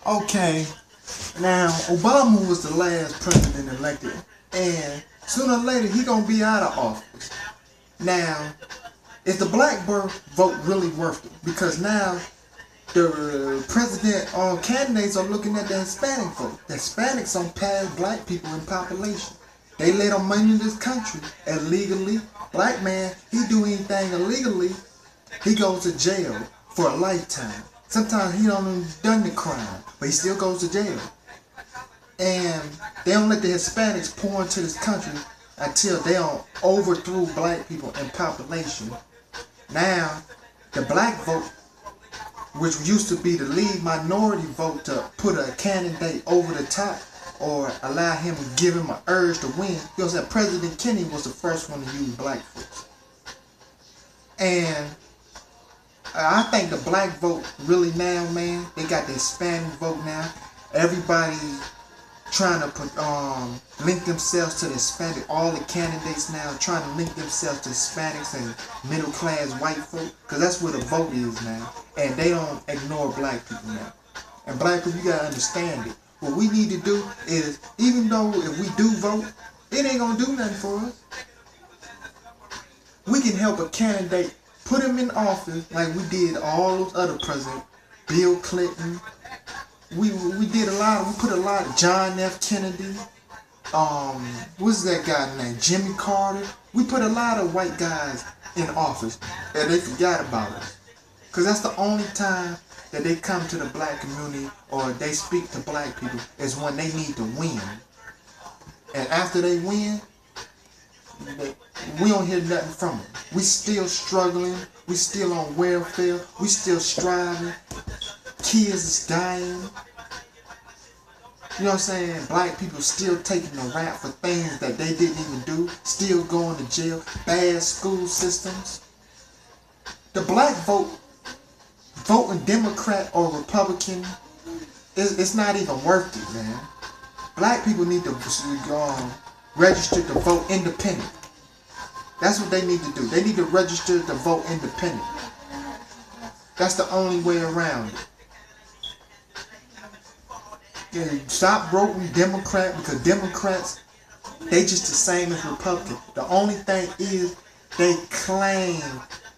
Okay, now Obama was the last president elected, and sooner or later he gonna be out of office. Now, is the black vote really worth it? Because now the president candidates are looking at the Hispanic vote. The Hispanics don't pass black people in population. They let them money in this country illegally. Black man, he do anything illegally, he goes to jail for a lifetime. Sometimes he don't even done the crime, but he still goes to jail. And they don't let the Hispanics pour into this country until they don't overthrow black people in population. Now, the black vote, which used to be the lead minority vote to put a candidate over the top or allow him to give him an urge to win. You know, that President Kennedy was the first one to use black folks. And I think the black vote really now, man, they got the Hispanic vote now. Everybody trying to put link themselves to the Hispanic. All the candidates now trying to link themselves to Hispanics and middle class white folk, because that's where the vote is now. And they don't ignore black people now. And black people, you gotta understand it. What we need to do is, even though if we do vote, it ain't gonna do nothing for us. We can help a candidate, put him in office like we did all those other presidents. Bill Clinton. We did a lot. We put a lot of John F. Kennedy. What's that guy named? Jimmy Carter. We put a lot of white guys in office, and they forgot about us. Cause that's the only time that they come to the black community or they speak to black people is when they need to win. And after they win, we don't hear nothing from them. We still struggling. We still on welfare. We still striving. Kids is dying. You know what I'm saying? Black people still taking the rap for things that they didn't even do. Still going to jail. Bad school systems. The black vote, voting Democrat or Republican, it's not even worth it, man. Black people need to register to vote independent. That's what they need to do. They need to register to vote independent. That's the only way around it. Stop voting Democrat, because Democrats, they just the same as Republicans. The only thing is they claim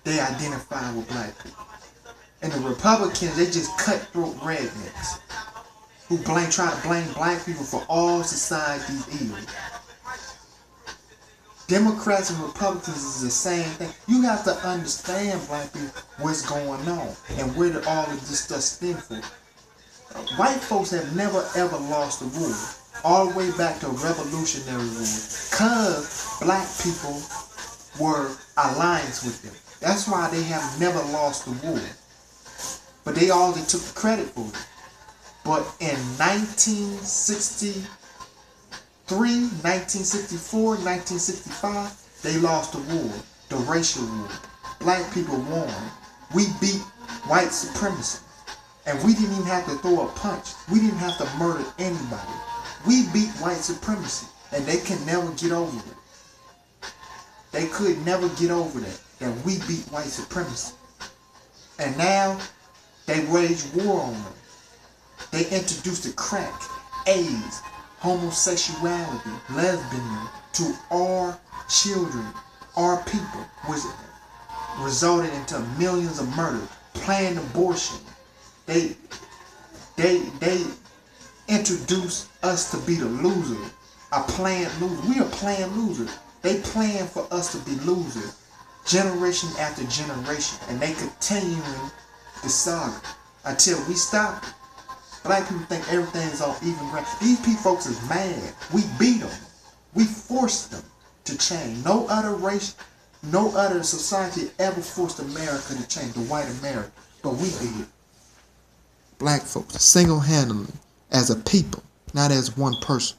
they identify with black people. And the Republicans, they just cutthroat rednecks who try to blame black people for all society's evil. Democrats and Republicans is the same thing. You have to understand, black people, what's going on and where all of this stuff stems from. White folks have never ever lost a war, all the way back to Revolutionary War, because black people were alliance with them. That's why they have never lost the war. But they all took the credit for it. But in 1963, 1964, 1965, they lost the war, the racial war. Black people won. We beat white supremacy. And we didn't even have to throw a punch. We didn't have to murder anybody. We beat white supremacy. And they can never get over it. They could never get over that we beat white supremacy. And now, they wage war on them. They introduced the crack, AIDS, homosexuality, lesbianism to our children, our people, which resulted into millions of murders, planned abortion. They introduced us to be the loser, a planned loser. We are planned losers. They plan for us to be losers, generation after generation, and they continuing the saga until we stop it. Black people think everything is on even ground. These people folks is mad. We beat them. We forced them to change. No other race, no other society ever forced America to change, the white America, but we did. Black folks, single-handedly, as a people, not as one person.